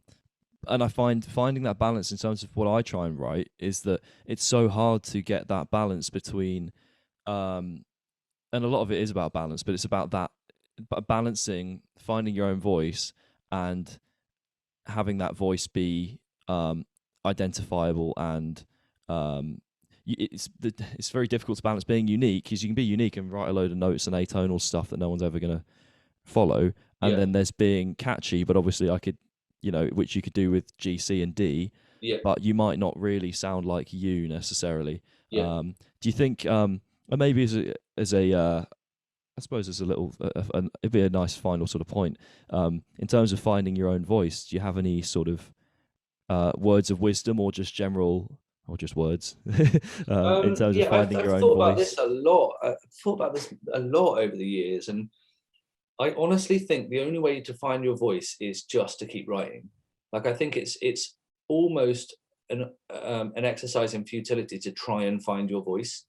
I find finding that balance in terms of what I try and write is that it's so hard to get that balance between and a lot of it is about balance, but it's about that balancing, finding your own voice and having that voice be identifiable, and it's very difficult to balance being unique, because you can be unique and write a load of notes and atonal stuff that no one's ever going to follow, and then there's being catchy, but obviously I could, which you could do with G, C, and D, but you might not really sound like you necessarily. Do you think, and maybe as a I suppose as a little, it'd be a nice final sort of point, in terms of finding your own voice, do you have any sort of words of wisdom, or just general, or just words, in terms of finding your own voice? I've thought about this a lot. I've thought about this a lot over the years, and I honestly think the only way to find your voice is just to keep writing. Like, I think it's almost an exercise in futility to try and find your voice.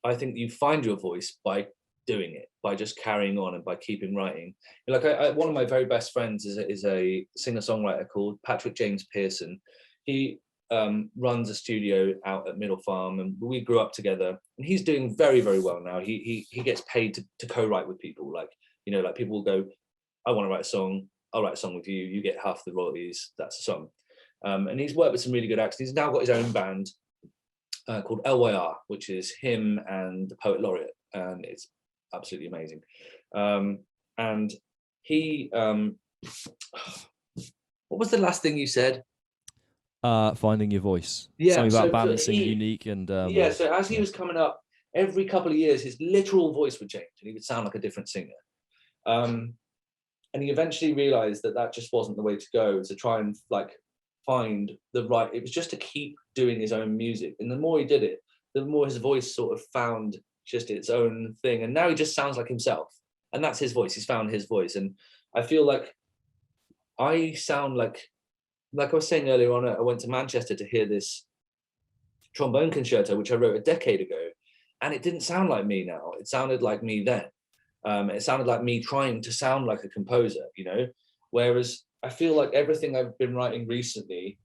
I think you find your voice by doing it, by just carrying on and by keeping writing. Like, one of my very best friends is a singer-songwriter called Patrick James Pearson. He runs a studio out at Middle Farm, and we grew up together, and he's doing very, very well now. He gets paid to co-write with people. Like, like people will go, I want to write a song, I'll write a song with you, you get half the royalties, that's a song. And he's worked with some really good acts. He's now got his own band called LYR, which is him and the Poet Laureate, and it's absolutely amazing. And he, what was the last thing you said? Finding your voice. Yeah, something about balancing unique and so as he was coming up, every couple of years his literal voice would change and he would sound like a different singer. And he eventually realized that just wasn't the way to go, to try and find the right, it was just to keep doing his own music. And the more he did it, the more his voice sort of found just its own thing. And now he just sounds like himself. And that's his voice. He's found his voice. And I feel like I sound like I was saying earlier on, I went to Manchester to hear this trombone concerto, which I wrote a decade ago. And it didn't sound like me now. It sounded like me then. It sounded like me trying to sound like a composer, whereas I feel like everything I've been writing recently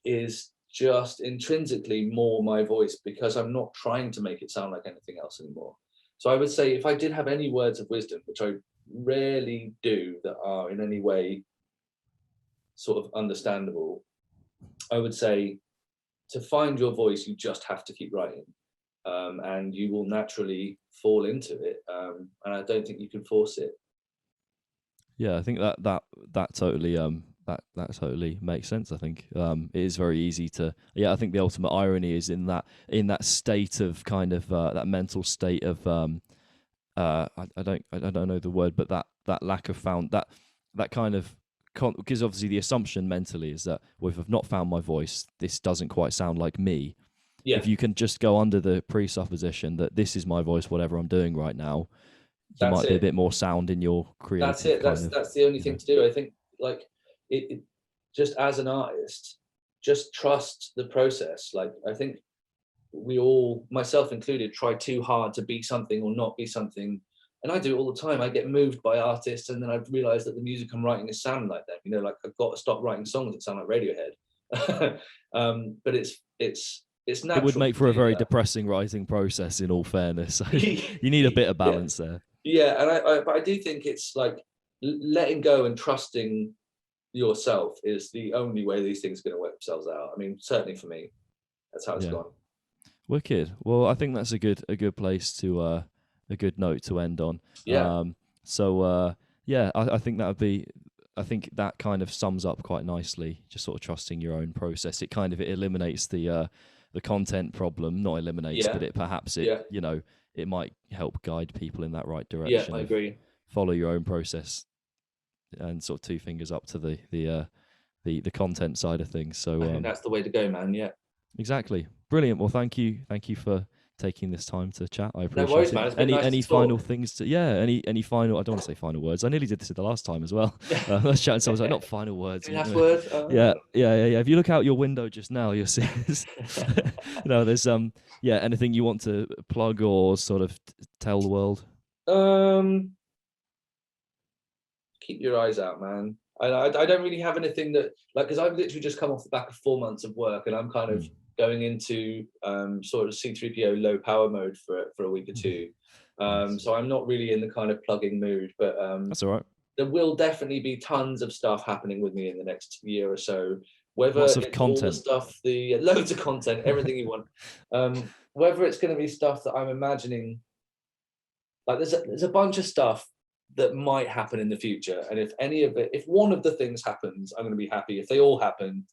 is just intrinsically more my voice, because I'm not trying to make it sound like anything else anymore. So I would say, if I did have any words of wisdom, which I rarely do that are in any way sort of understandable, I would say, to find your voice, you just have to keep writing, and you will naturally fall into it, and I don't think you can force it. Yeah, I think that totally that totally makes sense. I think it is very easy to. Yeah, I think the ultimate irony is in that state of kind of that mental state of I don't know the word, but that lack of that kind of, because obviously the assumption mentally is that, well, if I've not found my voice, this doesn't quite sound like me. Yeah. If you can just go under the presupposition that this is my voice, whatever I'm doing right now, you might be a bit more sound in your creative. That's it. That's the only thing to do. I think, like, it just as an artist, just trust the process. Like, I think we all, myself included, try too hard to be something or not be something. And I do it all the time. I get moved by artists, and then I've realized that the music I'm writing is sounding like them. Like, I've got to stop writing songs that sound like Radiohead. But it's natural. It would make for a very depressing writing process, in all fairness. So you need a bit of balance there. Yeah, and but I do think it's like letting go and trusting yourself is the only way these things are going to work themselves out. I mean, certainly for me, that's how it's gone. Wicked. Well, I think that's a good place to a good note to end on. Yeah. I think that would be. I think that kind of sums up quite nicely. Just sort of trusting your own process. It eliminates the content problem. Not eliminates, but it might help guide people in that right direction. Yeah, I agree. Follow your own process, and sort of two fingers up to the content side of things. So I think that's the way to go, man. Yeah. Exactly. Brilliant. Well, thank you for taking this time to chat. I appreciate no worries, it. Man. It's been nice any to final talk. things to any final? I don't want to say final words. I nearly did this the last time as well. I was chatting, so I was like, not final words. Last words. Yeah. If you look out your window just now, you'll see. No, there's anything you want to plug or sort of tell the world? Keep your eyes out, man. I don't really have anything that, like, because I've literally just come off the back of 4 months of work, and I'm kind of going into sort of C3PO low power mode for a week or two. So I'm not really in the kind of plugging mood, but that's all right. There will definitely be tons of stuff happening with me in the next year or so. Whether lots of it's content, all the stuff, loads of content, everything you want. Whether it's going to be stuff that I'm imagining, like there's a bunch of stuff that might happen in the future, and if one of the things happens, I'm going to be happy. If they all happen,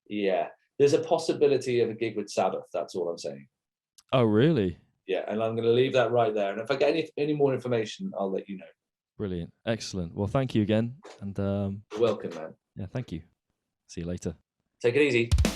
yeah, there's a possibility of a gig with Sabbath. That's all I'm saying. Oh, really? Yeah, and I'm going to leave that right there. And if I get any more information, I'll let you know. Brilliant, excellent. Well, thank you again, and you're welcome, man. Yeah, thank you. See you later. Take it easy.